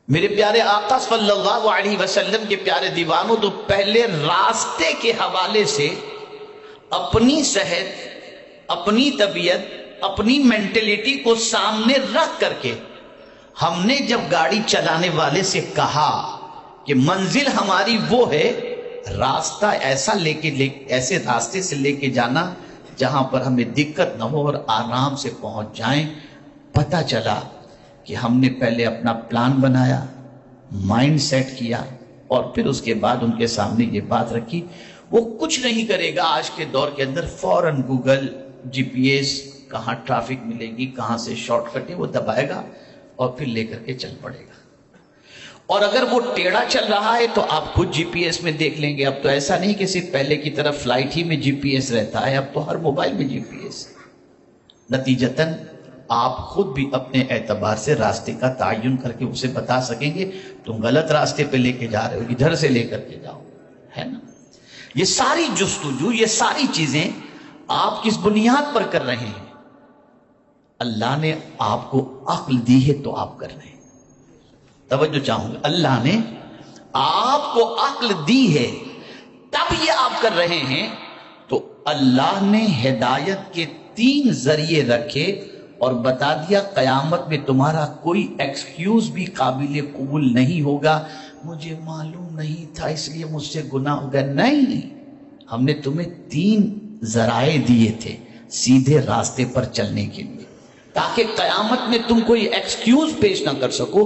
میرے پیارے آقا صلی اللہ علیہ وسلم کے پیارے دیوانوں، تو پہلے راستے کے حوالے سے اپنی صحت، اپنی طبیعت، اپنی مینٹلٹی کو سامنے رکھ کر کے ہم نے جب گاڑی چلانے والے سے کہا کہ منزل ہماری وہ ہے، راستہ ایسے راستے سے لے کے جانا جہاں پر ہمیں دقت نہ ہو اور آرام سے پہنچ جائیں، پتہ چلا کہ ہم نے پہلے اپنا پلان بنایا، مائنڈ سیٹ کیا، اور پھر اس کے بعد ان کے سامنے یہ بات رکھی۔ وہ کچھ نہیں کرے گا آج کے دور کے اندر، فوراً گوگل، جی پی ایس، کہاں ٹریفک ملے گی، کہاں سے شارٹ کٹ ہے، وہ دبائے گا اور پھر لے کر کے چل پڑے گا۔ اور اگر وہ ٹیڑھا چل رہا ہے تو آپ خود جی پی ایس میں دیکھ لیں گے۔ اب تو ایسا نہیں کہ صرف پہلے کی طرف فلائٹ ہی میں جی پی ایس رہتا ہے، اب تو ہر موبائل میں جی پی ایس۔ نتیجتاً آپ خود بھی اپنے اعتبار سے راستے کا تعین کر کے اسے بتا سکیں گے تم غلط راستے پہ لے کے جا رہے ہو، ادھر سے لے کر کے جاؤ، ہے نا؟ یہ ساری جستجو، یہ ساری چیزیں آپ کس بنیاد پر کر رہے ہیں؟ اللہ نے آپ کو عقل دی ہے تو آپ کر رہے ہیں۔ توجہ چاہوں گا، اللہ نے آپ کو عقل دی ہے تب یہ آپ کر رہے ہیں۔ تو اللہ نے ہدایت کے 3 ذریعے رکھے اور بتا دیا قیامت میں تمہارا کوئی ایکسکیوز بھی قابل قبول نہیں ہوگا، مجھے معلوم نہیں تھا اس لیے مجھ سے گناہ ہو گیا۔ نہیں، ہم نے تمہیں 3 ذرائع دیے تھے سیدھے راستے پر چلنے کے لیے، تاکہ قیامت میں تم کوئی ایکسکیوز پیش نہ کر سکو۔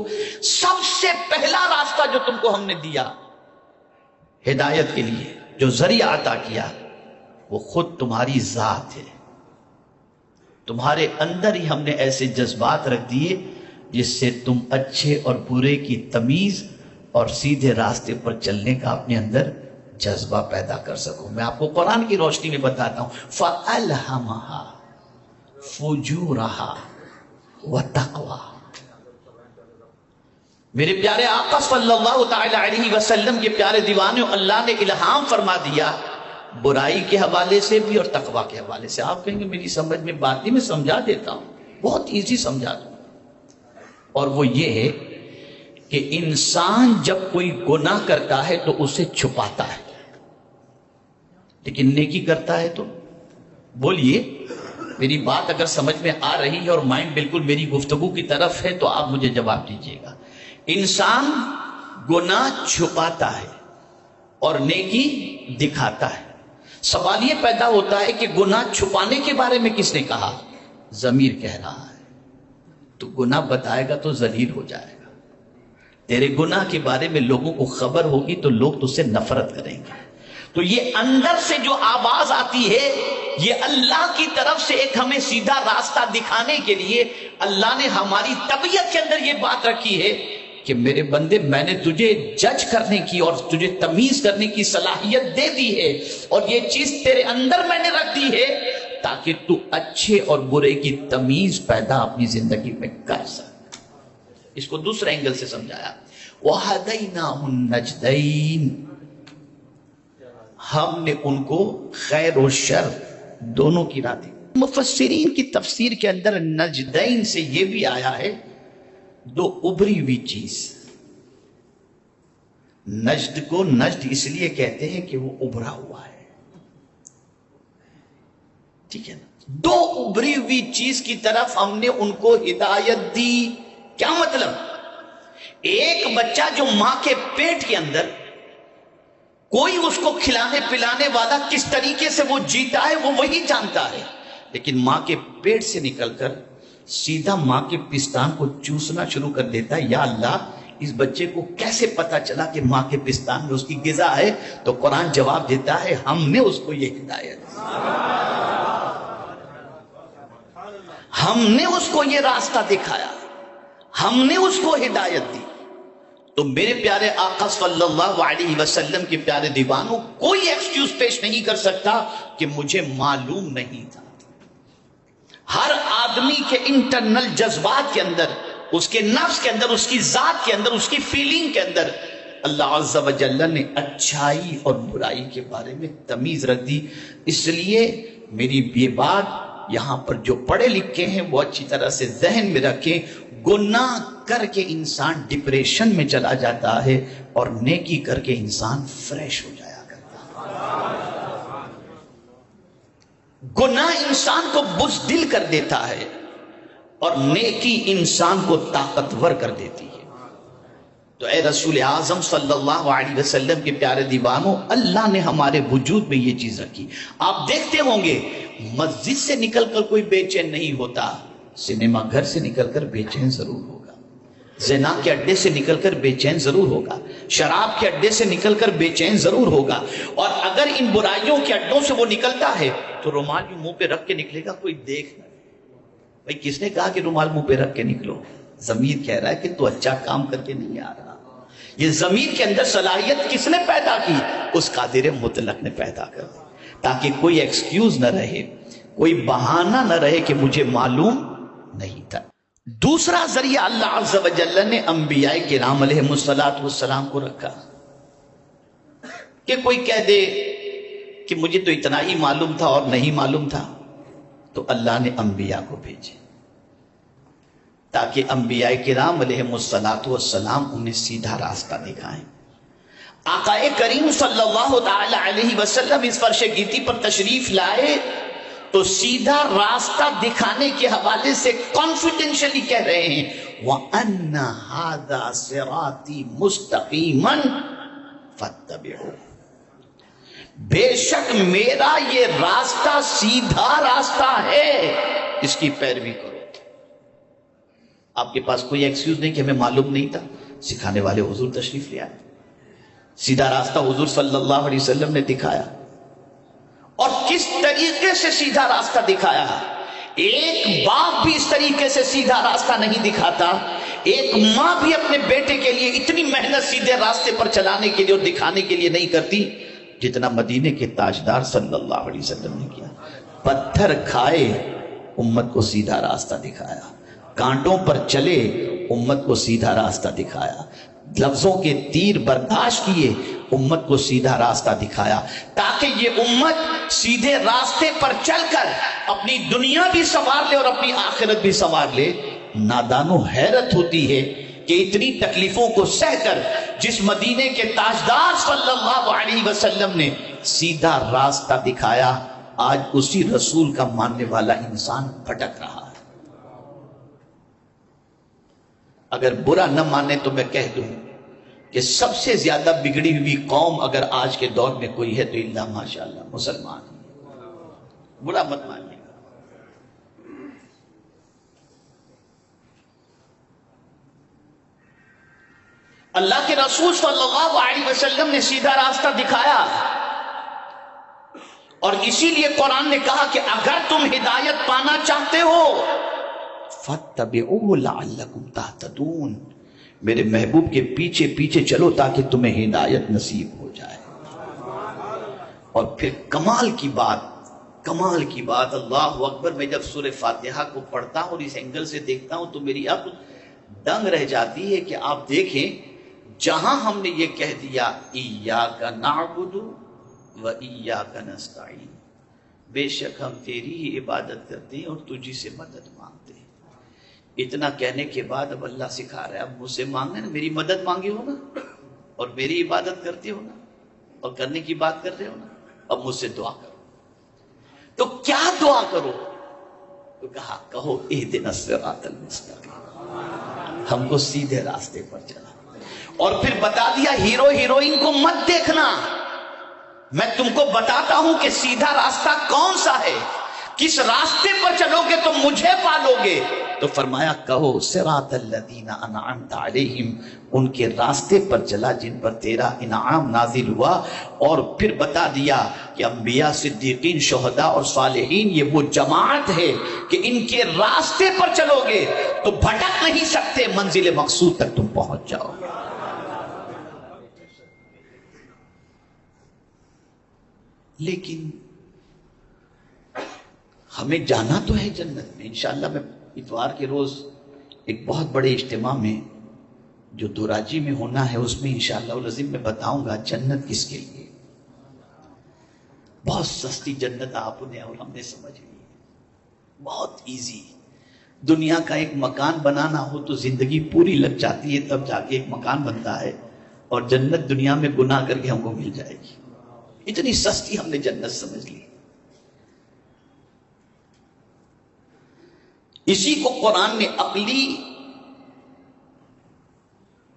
سب سے پہلا راستہ جو تم کو ہم نے دیا ہدایت کے لیے، جو ذریعہ عطا کیا، وہ خود تمہاری ذات ہے۔ تمہارے اندر ہی ہم نے ایسے جذبات رکھ دیے جس سے تم اچھے اور برے کی تمیز اور سیدھے راستے پر چلنے کا اپنے اندر جذبہ پیدا کر سکو۔ میں آپ کو قرآن کی روشنی میں بتاتا ہوں، فَأَلْهَمَهَا فُجُورَهَا وَتَقْوَاهَا۔ میرے پیارے آقا صلی اللہ تعالی علیہ وسلم کے پیارے دیوانوں، اللہ نے الہام فرما دیا برائی کے حوالے سے بھی اور تقوی کے حوالے سے۔ آپ کہیں گے میری سمجھ میں بات نہیں، میں سمجھا دیتا ہوں، بہت ایزی سمجھا دوں۔ اور وہ یہ ہے کہ انسان جب کوئی گناہ کرتا ہے تو اسے چھپاتا ہے، لیکن نیکی کرتا ہے تو بولیے، میری بات اگر سمجھ میں آ رہی ہے اور مائنڈ بالکل میری گفتگو کی طرف ہے تو آپ مجھے جواب دیجیے گا۔ انسان گناہ چھپاتا ہے اور نیکی دکھاتا ہے۔ سوال یہ پیدا ہوتا ہے کہ گناہ چھپانے کے بارے میں کس نے کہا؟ ضمیر کہہ رہا ہے۔ تو گناہ بتائے گا تو ذلیل ہو جائے گا۔ تیرے گناہ کے بارے میں لوگوں کو خبر ہوگی تو لوگ تجھ سے نفرت کریں گے۔ تو یہ اندر سے جو آواز آتی ہے، یہ اللہ کی طرف سے ایک ہمیں سیدھا راستہ دکھانے کے لیے اللہ نے ہماری طبیعت کے اندر یہ بات رکھی ہے کہ میرے بندے، میں نے تجھے جج کرنے کی اور تجھے تمیز کرنے کی صلاحیت دے دی ہے، اور یہ چیز تیرے اندر میں نے رکھ دی ہے تاکہ تو اچھے اور برے کی تمیز پیدا اپنی زندگی میں کر سکے۔ اس کو دوسرے اینگل سے سمجھایا، وَهَدَيْنَاهُ النَّجْدَيْنِ، ہم نے ان کو خیر و شر دونوں کی راہ دی۔ مفسرین کی تفسیر کے اندر نجدین سے یہ بھی آیا ہے 2 ابری ہوئی چیز۔ نجد کو نجد اس لیے کہتے ہیں کہ وہ ابھرا ہوا ہے، ٹھیک ہے نا؟ 2 ابری ہوئی چیز کی طرف ہم نے ان کو ہدایت دی۔ کیا مطلب؟ ایک بچہ جو ماں کے پیٹ کے اندر، کوئی اس کو کھلانے پلانے والا کس طریقے سے وہ جیتا ہے وہ وہی جانتا ہے، لیکن ماں کے پیٹ سے نکل کر سیدھا ماں کے پستان کو چوسنا شروع کر دیتا ہے۔ یا اللہ، اس بچے کو کیسے پتا چلا کہ ماں کے پستان میں اس کی غذا ہے؟ تو قرآن جواب دیتا ہے ہم نے اس کو یہ ہدایت دی، ہم نے اس کو یہ راستہ دکھایا، ہم نے اس کو ہدایت دی۔ تو میرے پیارے آقا صلی اللہ علیہ وسلم کے پیارے دیوانوں، کوئی ایکسکیوز پیش نہیں کر سکتا کہ مجھے معلوم نہیں تھا۔ ہر آدمی کے انٹرنل جذبات کے اندر، اس کے نفس کے اندر، اس کی ذات کے اندر، اس کی فیلنگ کے اندر اللہ عز و جل نے اچھائی اور برائی کے بارے میں تمیز رکھ دی۔ اس لیے میری یہ بات یہاں پر جو پڑھے لکھے ہیں وہ اچھی طرح سے ذہن میں رکھیں، گناہ کر کے انسان ڈپریشن میں چلا جاتا ہے اور نیکی کر کے انسان فریش ہو جایا کرتا ہے۔ گناہ انسان کو بزدل کر دیتا ہے اور نیکی انسان کو طاقتور کر دیتی ہے۔ تو اے رسول اعظم صلی اللہ علیہ وسلم کے پیارے دیوانوں، اللہ نے ہمارے وجود میں یہ چیز رکھی۔ آپ دیکھتے ہوں گے مسجد سے نکل کر کوئی بے چین نہیں ہوتا، سنیما گھر سے نکل کر بے چین ضرور ہوگا، زنا کے اڈے سے نکل کر بے چین ضرور ہوگا، شراب کے اڈے سے نکل کر بے چین ضرور ہوگا، اور اگر ان برائیوں کے اڈوں سے وہ نکلتا ہے تو رومال بھی منہ پہ رکھ کے نکلے گا، کوئی دیکھ نہ۔ بھائی کس نے کہا کہ رومال منہ پہ رکھ کے نکلو؟ ضمیر کہہ رہا ہے کہ تو اچھا کام کر کے نہیں آ رہا۔ یہ ضمیر کے اندر صلاحیت کس نے پیدا کی؟ اس قادر مطلق نے پیدا کر دی، تاکہ کوئی ایکسکیوز نہ رہے، کوئی بہانہ نہ رہے کہ مجھے معلوم نہیں تھا۔ دوسرا ذریعہ اللہ عز و جل نے انبیاء کرام علیہ السلام کو رکھا کہ کوئی کہہ دے کہ مجھے تو اتنا ہی معلوم تھا اور نہیں معلوم تھا، تو اللہ نے انبیاء کو بھیجے تاکہ انبیاء کرام علیہ السلام انہیں سیدھا راستہ دکھائیں۔ آقا کریم صلی اللہ تعالی علیہ وسلم اس فرش گیتی پر تشریف لائے تو سیدھا راستہ دکھانے کے حوالے سے کانفیڈینشلی کہہ رہے ہیں وَأَنَّ هَذَا صِرَاطِي مُسْتَقِيمًا فَاتَّبِعُوهُ، بے شک میرا یہ راستہ سیدھا راستہ ہے، اس کی پیروی کرو۔ آپ کے پاس کوئی ایکسکیوز نہیں کہ ہمیں معلوم نہیں تھا، سکھانے والے حضور تشریف لے آئے، سیدھا راستہ حضور صلی اللہ علیہ وسلم نے دکھایا۔ اور کس طریقے سے سیدھا راستہ دکھایا؟ ایک باپ بھی اس طریقے سے سیدھا راستہ نہیں دکھاتا، ایک ماں بھی اپنے بیٹے کے لیے اتنی محنت سیدھے راستے پر چلانے کے لیے اور دکھانے کے لیے نہیں کرتی جتنا مدینے کے تاجدار صلی اللہ علیہ وسلم نے کیا۔ پتھر کھائے، امت کو سیدھا راستہ دکھایا، کانٹوں پر چلے، امت کو سیدھا راستہ دکھایا، لفظوں کے تیر برداشت کیے، امت کو سیدھا راستہ دکھایا، تاکہ یہ امت سیدھے راستے پر چل کر اپنی دنیا بھی سنوار لے اور اپنی آخرت بھی سنوار لے۔ نادانو حیرت ہوتی ہے کہ اتنی تکلیفوں کو سہ کر جس مدینے کے تاجدار صلی اللہ علیہ وسلم نے سیدھا راستہ دکھایا، آج اسی رسول کا ماننے والا انسان بھٹک رہا ہے۔ اگر برا نہ مانے تو میں کہہ دوں کہ سب سے زیادہ بگڑی ہوئی قوم اگر آج کے دور میں کوئی ہے تو اللہ ماشاءاللہ مسلمان ہے، برا مت مانیے گا۔ اللہ کے رسول صلی اللہ علیہ وسلم نے سیدھا راستہ دکھایا، اور اسی لیے قرآن نے کہا کہ اگر تم ہدایت پانا چاہتے ہو فَاتَّبِعُوهُ لَعَلَّكُمْ تَهْتَدُونَ، میرے محبوب کے پیچھے پیچھے چلو تاکہ تمہیں ہدایت نصیب ہو جائے۔ اور پھر کمال کی بات اللہ اکبر، میں جب سورہ فاتحہ کو پڑھتا ہوں اور اس اینگل سے دیکھتا ہوں تو میری عقل دنگ رہ جاتی ہے کہ آپ دیکھیں جہاں ہم نے یہ کہہ دیا ایاک نعبد و ایاک نستعین، بے شک ہم تیری ہی عبادت کرتے ہیں اور تجھی سے مدد مانگتے ہیں، اتنا کہنے کے بعد اب اللہ سکھا رہا ہے اب مجھ سے مانگنا نا، میری مدد مانگے ہو نا اور میری عبادت کرتے ہو نا اور کرنے کی بات کر رہے ہو نا، اب مجھ سے دعا کرو۔ تو کیا دعا کرو؟ تو کہا کہو اہدنا الصراط المستقیم، ہم کو سیدھے راستے پر چلا۔ اور پھر بتا دیا ہیرو ہیروئن کو مت دیکھنا، میں تم کو بتاتا ہوں کہ سیدھا راستہ کون سا ہے، کس راستے پر چلو گے تو مجھے پالو گے۔ تو فرمایا کہو صراط الذین انعمت علیہم، ان کے راستے پر چلا جن پر تیرا انعام نازل ہوا۔ اور پھر بتا دیا کہ انبیاء، صدیقین، شہداء اور صالحین یہ وہ جماعت ہے کہ ان کے راستے پر چلو گے تو بھٹک نہیں سکتے، منزل مقصود تک تم پہنچ جاؤ گے۔ لیکن ہمیں جانا تو ہے جنت میں، انشاءاللہ میں اتوار کے روز ایک بہت بڑے اجتماع میں جو دوراجی میں ہونا ہے اس میں انشاءاللہ العظیم میں بتاؤں گا جنت کس کے لیے۔ بہت سستی جنت آپ نے اور ہم نے سمجھ لی، بہت ایزی. دنیا کا ایک مکان بنانا ہو تو زندگی پوری لگ جاتی ہے، تب جا کے ایک مکان بنتا ہے، اور جنت دنیا میں گناہ کر کے ہم کو مل جائے گی. اتنی سستی ہم نے جنت سمجھ لی. اسی کو قرآن نے عقلی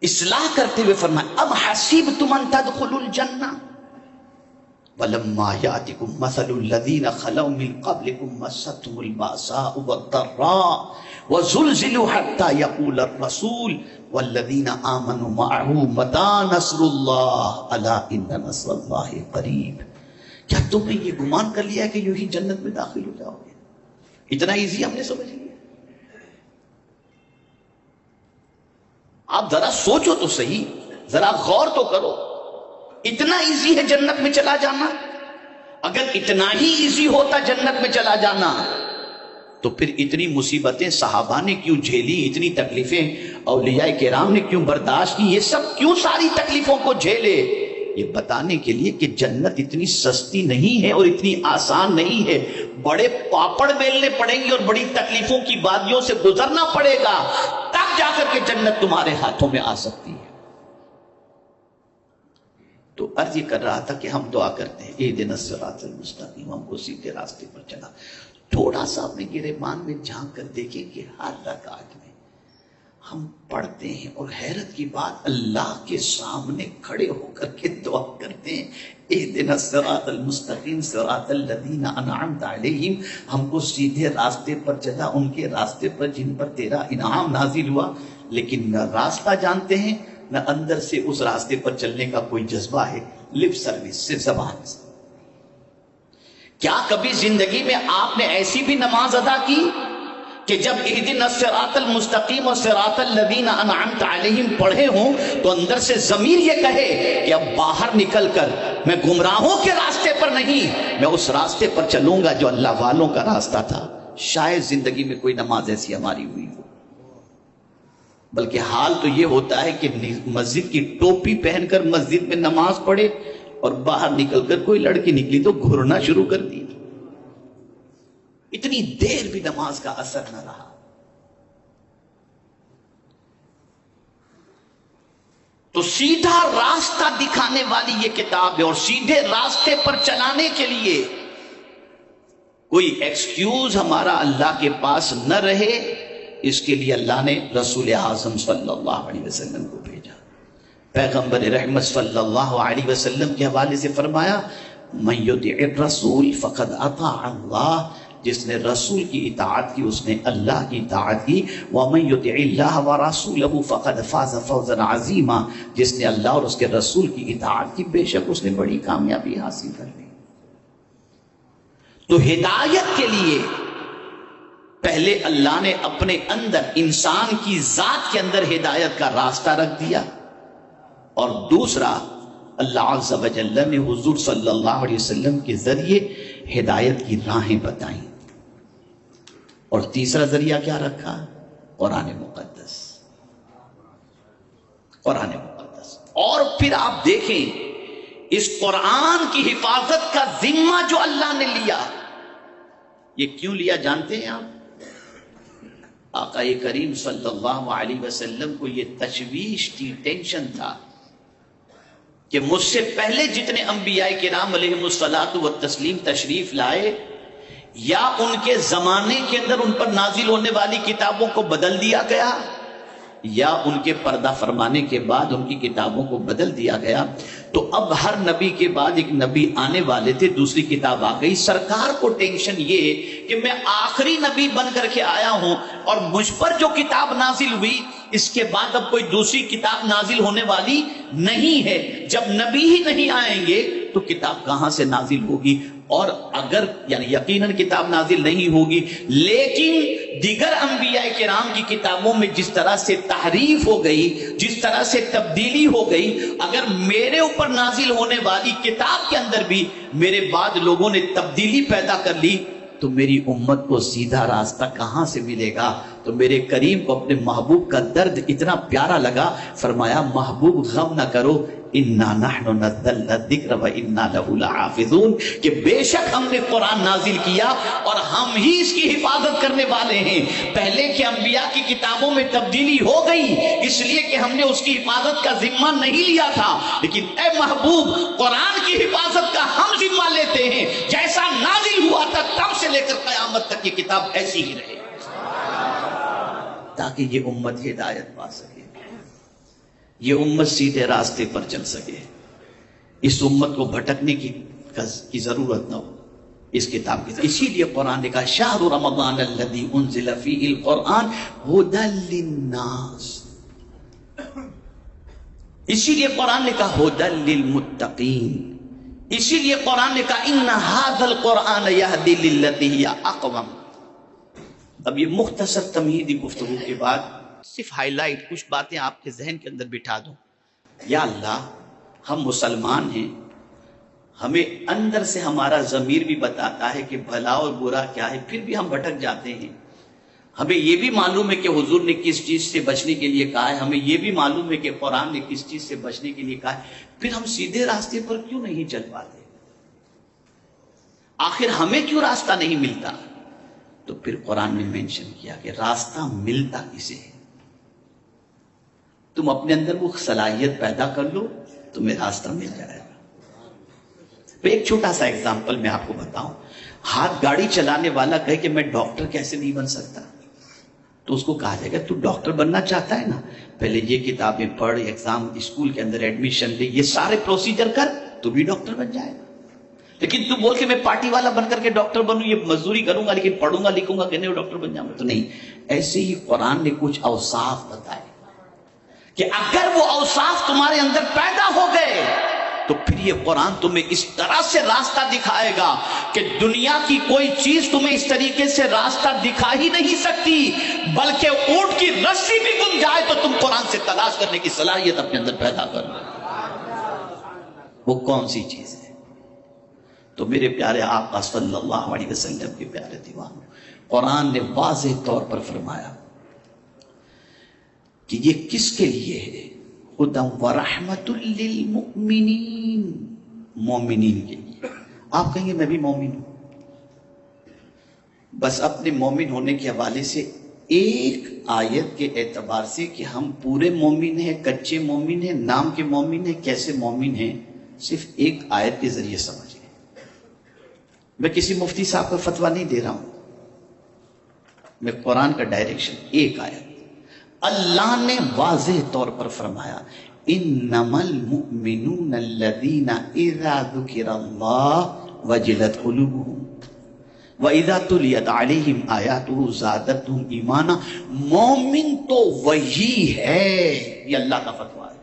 اصلاح کرتے ہوئے فرمایا اب حسبتم ان تدخلوا الجنہ ولما یاتکم مثل الذین خلوا من قبلکم مستهم البأساء والضراء وزلزلوا حتى يقول الرسول والذین آمنوا معه متى نصر اللہ الا ان نصر اللہ قریب. کیا تم نے یہ گمان کر لیا کہ یوں ہی جنت میں داخل ہو جاؤ گے؟ اتنا ایزی ہم نے سمجھ لیا. آپ ذرا سوچو تو صحیح، ذرا غور تو کرو. اتنا ایزی ہے جنت میں چلا جانا؟ اگر اتنا ہی ایزی ہوتا جنت میں چلا جانا تو پھر اتنی مصیبتیں صحابہ نے کیوں جھیلی، اتنی تکلیفیں اولیاء کرام نے کیوں برداشت کی؟ یہ سب کیوں ساری تکلیفوں کو جھیلے؟ یہ بتانے کے لیے کہ جنت اتنی سستی نہیں ہے اور اتنی آسان نہیں ہے. بڑے پاپڑ بیلنے پڑیں گے اور بڑی تکلیفوں کی وادیوں سے گزرنا پڑے گا، تب جا کر کے جنت تمہارے ہاتھوں میں آ سکتی ہے. تو عرض یہ کر رہا تھا کہ ہم دعا کرتے ہیں اہدنا الصراط المستقیم، ہم کو سیدھے راستے پر چلا. تھوڑا سا اپنے گریبان میں جھانک کر دیکھیں کہ ہر رکعت میں ہم پڑھتے ہیں اور حیرت کی بات اللہ کے سامنے کھڑے ہو کر کے دعا کرتے ہیں اہدنا الصراط المستقیم صراط الذین انعمت علیہم، ہم کو سیدھے راستے پر چلا، ان کے راستے پر جن پر تیرا انعام نازل ہوا. لیکن نہ راستہ جانتے ہیں، نہ اندر سے اس راستے پر چلنے کا کوئی جذبہ ہے. لپ سروس، صرف زبان سے. کیا کبھی زندگی میں آپ نے ایسی بھی نماز ادا کی کہ جب اہدنا الصراط المستقیم اور صراط الذین انعمت علیہم پڑھے ہوں تو اندر سے ضمیر یہ کہے کہ اب باہر نکل کر میں گمراہوں کے راستے پر نہیں، میں اس راستے پر چلوں گا جو اللہ والوں کا راستہ تھا؟ شاید زندگی میں کوئی نماز ایسی ہماری ہوئی ہو. بلکہ حال تو یہ ہوتا ہے کہ مسجد کی ٹوپی پہن کر مسجد میں نماز پڑھے اور باہر نکل کر کوئی لڑکی نکلی تو گھورنا شروع کر دی. اتنی دیر بھی نماز کا اثر نہ رہا. تو سیدھا راستہ دکھانے والی یہ کتاب ہے، اور سیدھے راستے پر چلانے کے لیے کوئی ایکسکیوز ہمارا اللہ کے پاس نہ رہے، اس کے لیے اللہ نے رسول اعظم صلی اللہ علیہ وسلم کو بھیجا. پیغمبر رحمت صلی اللہ علیہ وسلم کے حوالے سے فرمایا من یطع الرسول فقد اطاع اللہ، جس نے رسول کی اطاعت کی اس نے اللہ کی اطاعت کی. ومن یطع اللہ ورسولہ فقد فاز فوزا عظیما، جس نے اللہ اور اس کے رسول کی اطاعت کی بے شک اس نے بڑی کامیابی حاصل کر لی. تو ہدایت کے لیے پہلے اللہ نے اپنے اندر انسان کی ذات کے اندر ہدایت کا راستہ رکھ دیا، اور دوسرا اللہ عز و جل نے حضور صلی اللہ علیہ وسلم کے ذریعے ہدایت کی راہیں بتائیں، اور تیسرا ذریعہ کیا رکھا؟ قرآن مقدس. قرآن مقدس. اور پھر آپ دیکھیں اس قرآن کی حفاظت کا ذمہ جو اللہ نے لیا، یہ کیوں لیا جانتے ہیں آپ؟ آقا کریم صلی اللہ علیہ وسلم کو یہ تشویش تھی، ٹینشن تھا کہ مجھ سے پہلے جتنے انبیاء کرام علیہم الصلاۃ والتسلیم تشریف لائے، یا ان کے زمانے کے اندر ان پر نازل ہونے والی کتابوں کو بدل دیا گیا، یا ان کے پردہ فرمانے کے بعد ان کی کتابوں کو بدل دیا گیا. تو اب ہر نبی کے بعد ایک نبی آنے والے تھے، دوسری کتاب آ گئی. سرکار کو ٹینشن یہ کہ میں آخری نبی بن کر کے آیا ہوں اور مجھ پر جو کتاب نازل ہوئی اس کے بعد اب کوئی دوسری کتاب نازل ہونے والی نہیں ہے. جب نبی ہی نہیں آئیں گے تو کتاب کہاں سے نازل ہوگی؟ اور اگر یعنی یقیناً کتاب نازل نہیں ہوگی، لیکن دیگر انبیاء کرام کی کتابوں میں جس طرح سے تحریف ہو گئی، جس طرح سے تبدیلی ہو گئی، اگر میرے اوپر نازل ہونے والی کتاب کے اندر بھی میرے بعد لوگوں نے تبدیلی پیدا کر لی تو میری امت کو سیدھا راستہ کہاں سے ملے گا؟ تو میرے کریم کو اپنے محبوب کا درد اتنا پیارا لگا، فرمایا محبوب غم نہ کرو، انا نحن نزلنا الذکر وانا لہ لحافظون، کہ بے شک ہم نے قرآن نازل کیا اور ہم ہی اس کی حفاظت کرنے والے ہیں۔ پہلے کے انبیاء کی کتابوں میں تبدیلی ہو گئی اس لیے کہ ہم نے اس کی حفاظت کا ذمہ نہیں لیا تھا، لیکن اے محبوب قرآن کی حفاظت کا ہم ذمہ لیتے ہیں، جیسا نازل ہوا تھا تب سے لے کر قیامت تک یہ کتاب ایسی ہی رہے، تاکہ یہ امت ہدایت پا سکے، یہ امت سیدھے راستے پر چل سکے، اس امت کو بھٹکنے کی ضرورت نہ ہو اس کتاب کی۔ اسی لیے قرآن نے کہا شہر رمضان الذی انزل فیہ القرآن ھدی للناس، اسی لیے قرآن نے کہا ھدی للمتقین، اسی لیے قرآن نے کہا ان ھذا القرآن یہدی للتی ہی اقوم۔ اب یہ مختصر تمہیدی گفتگو کے بعد صرف ہائی لائٹ کچھ باتیں آپ کے ذہن کے اندر بٹھا دوں۔ یا اللہ، ہم مسلمان ہیں، ہمیں اندر سے ہمارا ضمیر بھی بتاتا ہے کہ بھلا اور برا کیا ہے، پھر بھی ہم بھٹک جاتے ہیں۔ ہمیں یہ بھی معلوم ہے کہ حضور نے کس چیز سے بچنے کے لیے کہا ہے، ہمیں یہ بھی معلوم ہے کہ قرآن نے کس چیز سے بچنے کے لیے کہا ہے، پھر ہم سیدھے راستے پر کیوں نہیں چل پاتے؟ آخر ہمیں کیوں راستہ نہیں ملتا؟ تو پھر قرآن نے مینشن کیا کہ راستہ ملتا کسے ہے؟ تم اپنے اندر وہ صلاحیت پیدا کر لو، تمہیں راستہ مل جائے گا۔ ایک چھوٹا سا ایگزامپل میں آپ کو بتاؤں، ہاتھ گاڑی چلانے والا کہے کہ میں ڈاکٹر کیسے نہیں بن سکتا، تو اس کو کہا جائے گا تو ڈاکٹر بننا چاہتا ہے نا، پہلے یہ کتابیں پڑھ، ایگزام اسکول کے اندر ایڈمیشن لے، یہ سارے پروسیجر کر، تو بھی ڈاکٹر بن جائے گا۔ لیکن تم بول کے میں پارٹی والا بن کر کے ڈاکٹر بنوں، یہ مزدوری کروں گا لیکن پڑھوں گا لکھوں گا کہ نہیں ڈاکٹر بن جاؤں گا، تو نہیں۔ ایسے ہی قرآن نے کچھ اوصاف بتائے کہ اگر وہ اوصاف تمہارے اندر پیدا ہو گئے تو پھر یہ قرآن تمہیں اس طرح سے راستہ دکھائے گا کہ دنیا کی کوئی چیز تمہیں اس طریقے سے راستہ دکھا ہی نہیں سکتی، بلکہ اونٹ کی رسی بھی گم جائے تو تم قرآن سے تلاش کرنے کی صلاحیت اپنے اندر پیدا کرو۔ وہ کون سی چیز ہے؟ تو میرے پیارے آقا صلی اللہ علیہ وسلم کے پیارے دیوانوں، قرآن نے واضح طور پر فرمایا کہ یہ کس کے لیے ہے؟ ہدی ورحمۃ للمؤمنین، مومنین کے لیے۔ آپ کہیں گے میں بھی مومن ہوں، بس اپنے مومن ہونے کے حوالے سے ایک آیت کے اعتبار سے کہ ہم پورے مومن ہیں، کچے مومن ہیں، نام کے مومن ہیں، کیسے مومن ہیں، صرف ایک آیت کے ذریعے سمجھیں۔ میں کسی مفتی صاحب کا فتویٰ نہیں دے رہا ہوں، میں قرآن کا ڈائریکشن، ایک آیت اللہ نے واضح طور پر فرمایا انما المؤمنون الذین اذا ذکر اللہ وجلت قلوبهم واذا تلیت علیہم آیاتہ زادتہم ایمانا۔ مومن تو وہی ہے، یہ اللہ کا فتویٰ ہے،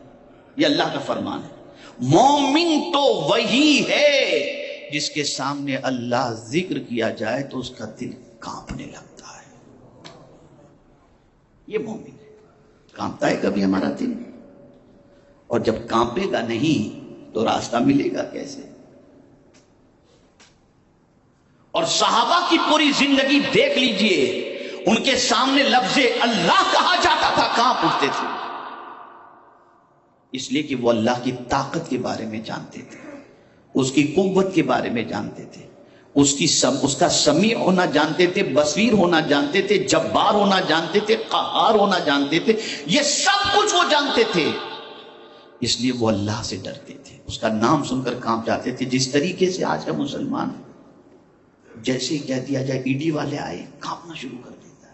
یہ اللہ کا فرمان ہے، مومن تو وہی ہے جس کے سامنے اللہ ذکر کیا جائے تو اس کا دل کانپنے لگتا ہے، یہ مومن ہے۔ کانپتا ہے کبھی ہمارا دل؟ اور جب کانپے گا نہیں تو راستہ ملے گا کیسے؟ اور صحابہ کی پوری زندگی دیکھ لیجئے، ان کے سامنے لفظ اللہ کہا جاتا تھا کانپ اٹھتے تھے، اس لیے کہ وہ اللہ کی طاقت کے بارے میں جانتے تھے، اس کی قوت کے بارے میں جانتے تھے، اس کا سمیع ہونا جانتے تھے، بصیر ہونا جانتے تھے، جبار ہونا جانتے تھے، قہار ہونا جانتے تھے، یہ سب کچھ وہ جانتے تھے، اس لیے وہ اللہ سے ڈرتے تھے، اس کا نام سن کر کانپ جاتے تھے۔ جس طریقے سے آج کا مسلمان جیسے ہی کہہ دیا جائے ای ڈی والے آئے کانپنا شروع کر دیتا ہے،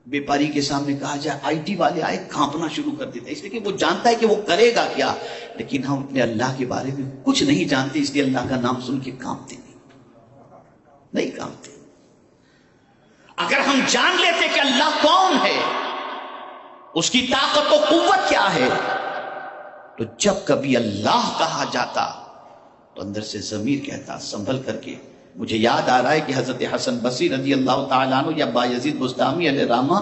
بیپاری کے سامنے کہا جائے آئی ٹی والے آئے کانپنا شروع کر دیتا ہے، اس لیے کہ وہ جانتا ہے کہ وہ کرے گا کیا، لیکن ہم اپنے اللہ کے بارے میں کچھ نہیں جانتے، اس لیے اللہ کا نام سن کے کانپتے نہیں کانپتے۔ اگر ہم جان لیتے کہ اللہ کون ہے، اس کی طاقت و قوت کیا ہے، تو جب کبھی اللہ کہا جاتا تو اندر سے ضمیر کہتا سنبھل کر کے۔ مجھے یاد آ رہا ہے کہ حضرت حسن بصری رضی اللہ تعالیٰ عنہ یا بایزید بستامی علیہ رحمہ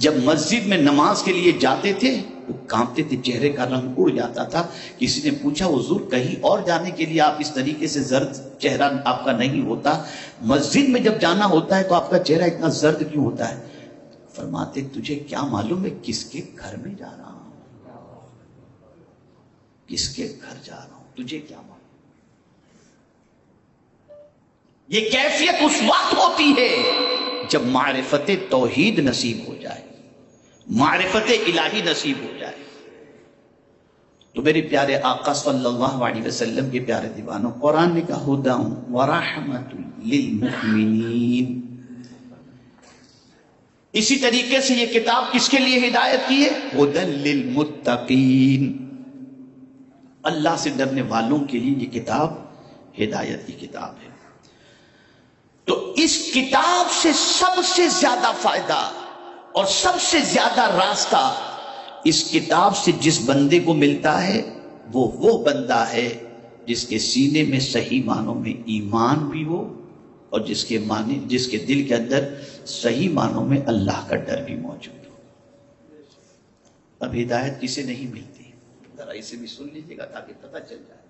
جب مسجد میں نماز کے لیے جاتے تھے وہ کانپتے تھے، چہرے کا رنگ اڑ جاتا تھا۔ کسی نے پوچھا حضور کہیں اور جانے کے لیے آپ اس طریقے سے زرد چہرہ آپ کا نہیں ہوتا، مسجد میں جب جانا ہوتا ہے تو آپ کا چہرہ اتنا زرد کیوں ہوتا ہے؟ فرماتے تجھے کیا معلوم ہے کس کے گھر میں جا رہا ہوں، کس کے گھر جا رہا ہوں، تجھے کیا معلوم؟ یہ کیفیت اس وقت ہوتی ہے جب معرفت توحید نصیب ہو جائے، معرفت الہی نصیب ہو جائے۔ تو میرے پیارے آقا صلی اللہ علیہ وسلم کے پیارے دیوانوں، قرآن نے کہا ہدی ورحمۃ للمؤمنین۔ اسی طریقے سے یہ کتاب کس کے لیے ہدایت کی ہے؟ ہدی للمتقین، اللہ سے ڈرنے والوں کے لیے یہ کتاب ہدایت کی کتاب ہے۔ تو اس کتاب سے سب سے زیادہ فائدہ اور سب سے زیادہ راستہ اس کتاب سے جس بندے کو ملتا ہے وہ بندہ ہے جس کے سینے میں صحیح معنوں میں ایمان بھی ہو اور جس کے دل کے اندر صحیح معنوں میں اللہ کا ڈر بھی موجود ہو۔ اب ہدایت کسے نہیں ملتی، ذرا اسے بھی سن لیجیے گا تاکہ پتہ چل جائے،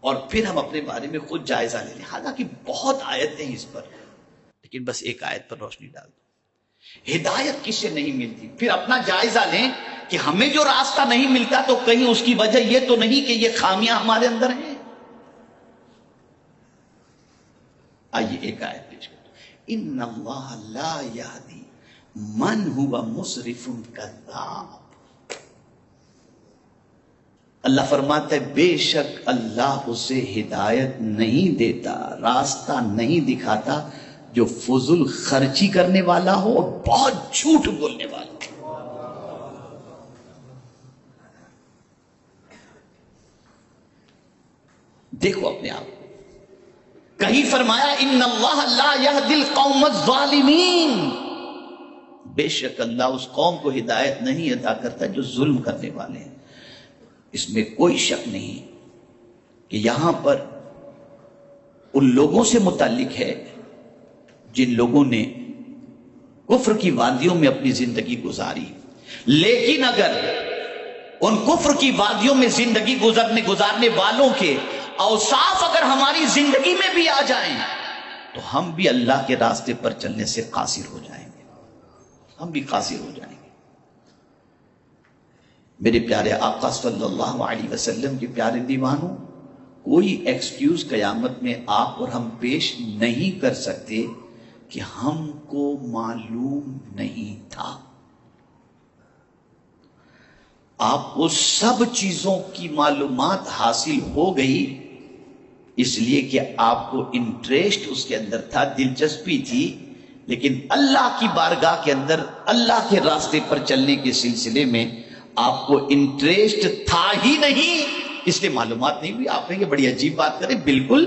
اور پھر ہم اپنے بارے میں خود جائزہ لے لیں۔ حالانکہ بہت آیتیں اس پر، لیکن بس ایک آیت پر روشنی ڈال دو۔ ہدایت کسے نہیں ملتی، پھر اپنا جائزہ لیں کہ ہمیں جو راستہ نہیں ملتا تو کہیں اس کی وجہ یہ تو نہیں کہ یہ خامیاں ہمارے اندر ہیں۔ آئیے ایک آیت پیش کرتا ہوں۔ ان اللہ لا یہدی من ہوا مسرف کذاب۔ اللہ فرماتا ہے بے شک اللہ اسے ہدایت نہیں دیتا، راستہ نہیں دکھاتا جو فضول خرچی کرنے والا ہو اور بہت جھوٹ بولنے والا ہو۔ دیکھو اپنے آپ کو، کہیں فرمایا ان اللہ لا یہدی القوم الظالمین، بے شک اللہ اس قوم کو ہدایت نہیں عطا کرتا جو ظلم کرنے والے ہیں۔ اس میں کوئی شک نہیں کہ یہاں پر ان لوگوں سے متعلق ہے جن لوگوں نے کفر کی وادیوں میں اپنی زندگی گزاری، لیکن اگر ان کفر کی وادیوں میں زندگی گزارنے والوں کے اوصاف اگر ہماری زندگی میں بھی آ جائیں تو ہم بھی اللہ کے راستے پر چلنے سے قاصر ہو جائیں گے، ہم بھی قاصر ہو جائیں گے۔ میرے پیارے آقا صلی اللہ علیہ وسلم کے پیارے دیوانوں، کوئی ایکسکیوز قیامت میں آپ اور ہم پیش نہیں کر سکتے کہ ہم کو معلوم نہیں تھا۔ آپ کو سب چیزوں کی معلومات حاصل ہو گئی اس لیے کہ آپ کو انٹریسٹ اس کے اندر تھا، دلچسپی تھی، لیکن اللہ کی بارگاہ کے اندر اللہ کے راستے پر چلنے کے سلسلے میں آپ کو انٹریسٹ تھا ہی نہیں، اس لیے معلومات نہیں ہوئی۔ آپ نے یہ بڑی عجیب بات کرے، بالکل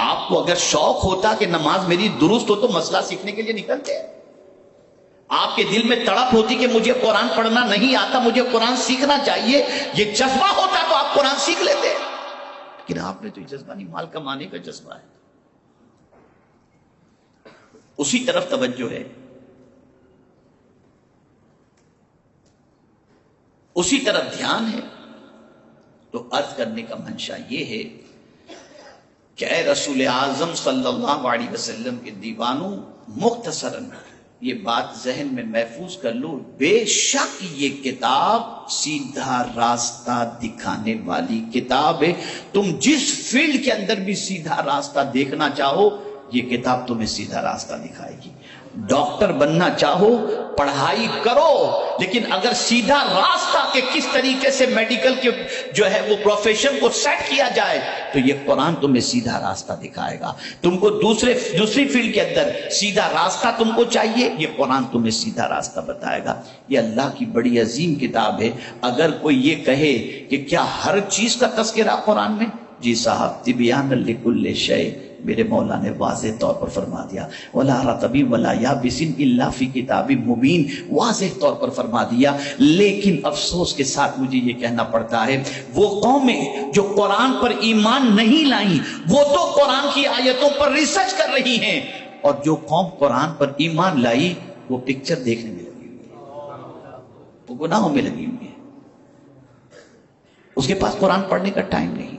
آپ کو اگر شوق ہوتا کہ نماز میری درست ہو تو مسئلہ سیکھنے کے لیے نکلتے، آپ کے دل میں تڑپ ہوتی کہ مجھے قرآن پڑھنا نہیں آتا، مجھے قرآن سیکھنا چاہیے، یہ جذبہ ہوتا تو آپ قرآن سیکھ لیتے، لیکن آپ نے تو یہ جذبہ نہیں، مال کمانے کا جذبہ ہے، اسی طرف توجہ ہے، اسی طرف دھیان ہے۔ تو عرض کرنے کا منشا یہ ہے کہ اے رسول اعظم صلی اللہ علیہ وسلم کے دیوانوں، مختصراً یہ بات ذہن میں محفوظ کر لو، بے شک یہ کتاب سیدھا راستہ دکھانے والی کتاب ہے۔ تم جس فیلڈ کے اندر بھی سیدھا راستہ دیکھنا چاہو یہ کتاب تمہیں سیدھا راستہ دکھائے گی۔ ڈاکٹر بننا چاہو پڑھائی کرو، لیکن اگر سیدھا راستہ کہ کس طریقے سے میڈیکل کے جو ہے وہ پروفیشن کو سیٹ کیا جائے تو یہ قرآن تمہیں سیدھا راستہ دکھائے گا۔ تم کو دوسری فیلڈ کے اندر سیدھا راستہ تم کو چاہیے، یہ قرآن تمہیں سیدھا راستہ بتائے گا۔ یہ اللہ کی بڑی عظیم کتاب ہے۔ اگر کوئی یہ کہے کہ کیا ہر چیز کا تذکرہ قرآن میں، جی صاحب، تبیان لکل شیء، میرے مولا نے واضح طور پر فرما دیا، وَلَا رَطَبٍ وَلَا يَابِسٍ إِلَّا فِي كِتَابٍ مُبِينٍ، واضح طور پر فرما دیا۔ لیکن افسوس کے ساتھ مجھے یہ کہنا پڑتا ہے، وہ قومیں جو قرآن پر ایمان نہیں لائیں وہ تو قرآن کی آیتوں پر ریسرچ کر رہی ہیں، اور جو قوم قرآن پر ایمان لائی وہ پکچر دیکھنے میں لگی ہوئی ہے، وہ گناہوں میں لگی ہوئی ہے، اس کے پاس قرآن پڑھنے کا ٹائم نہیں۔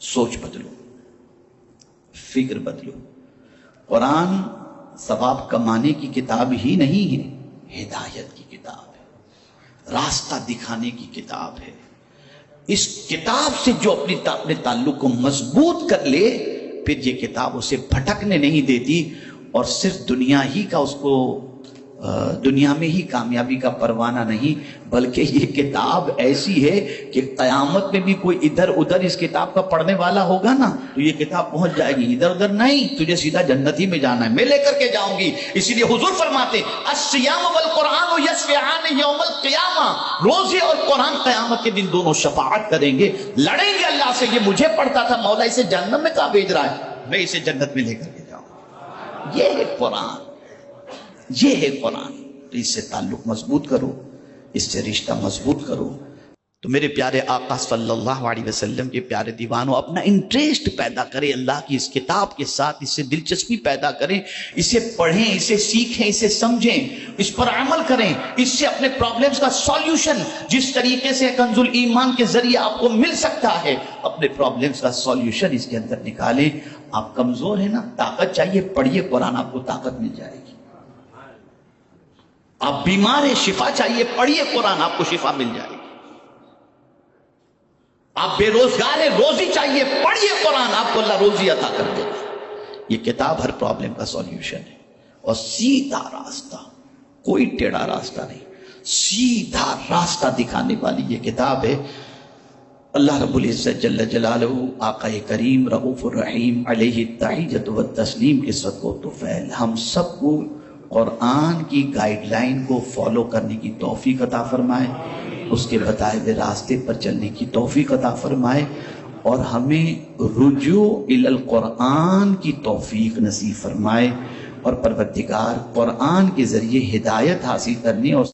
سوچ بدلو، فکر بدلو۔ قرآن ثواب کمانے کی کتاب ہی نہیں ہے، ہدایت کی کتاب ہے۔ راستہ دکھانے کی کتاب ہے. اس کتاب سے جو اپنے تعلق کو مضبوط کر لے، پھر یہ کتاب اسے بھٹکنے نہیں دیتی، اور صرف دنیا ہی کا اس کو دنیا میں ہی کامیابی کا پروانہ نہیں، بلکہ یہ کتاب ایسی ہے کہ قیامت میں بھی کوئی ادھر ادھر اس کتاب کا پڑھنے والا ہوگا نا تو یہ کتاب پہنچ جائے گی. ادھر ادھر نہیں، تجھے سیدھا جنت ہی میں جانا ہے، میں لے کر کے جاؤں گی. اسی لیے حضور فرماتے الصیام والقرآن یشفعان یوم القیامہ، روزے اور قرآن قیامت کے دن دونوں شفاعت کریں گے، لڑیں گے اللہ سے. یہ مجھے پڑھتا تھا مولا، اسے جہنم میں کہاں بھیج رہا ہے، میں اسے جنت میں لے کر کے جاؤں. یہ ہے قرآن، یہ ہے قرآن. تو اس سے تعلق مضبوط کرو، اس سے رشتہ مضبوط کرو. تو میرے پیارے آقا صلی اللہ علیہ وسلم کے پیارے دیوانوں، اپنا انٹریسٹ پیدا کریں اللہ کی اس کتاب کے ساتھ، اس سے دلچسپی پیدا کریں، اسے پڑھیں، اسے سیکھیں، اسے سمجھیں، اس پر عمل کریں. اس سے اپنے پرابلمز کا سولیوشن جس طریقے سے کنز الایمان کے ذریعے آپ کو مل سکتا ہے، اپنے پرابلمز کا سولیوشن اس کے اندر نکالیں. آپ کمزور ہیں نا، طاقت چاہیے، پڑھیے قرآن، آپ کو طاقت مل جائے گی. آپ بیمار ہیں، شفا چاہیے، پڑھیے قرآن، آپ کو شفا مل جائے گی. آپ بے روزگار ہیں، روزی چاہیے، پڑھیے قرآن، آپ کو اللہ روزی عطا کر دے گا. یہ کتاب ہر پرابلم کا سولیوشن ہے، اور سیدھا راستہ، کوئی ٹیڑھا راستہ نہیں، سیدھا راستہ دکھانے والی یہ کتاب ہے. اللہ رب العزت جل جلالہ، آقا کریم رؤوف الرحیم علیہ التحیۃ والتسلیم کے صدقہ و طفیل ہم سب کو قرآن کی گائیڈ لائن کو فالو کرنے کی توفیق عطا فرمائے، اس کے بتائے ہوئے راستے پر چلنے کی توفیق عطا فرمائے، اور ہمیں رجوع الی القرآن کی توفیق نصیب فرمائے. اور پروردگار قرآن کے ذریعے ہدایت حاصل کرنے اور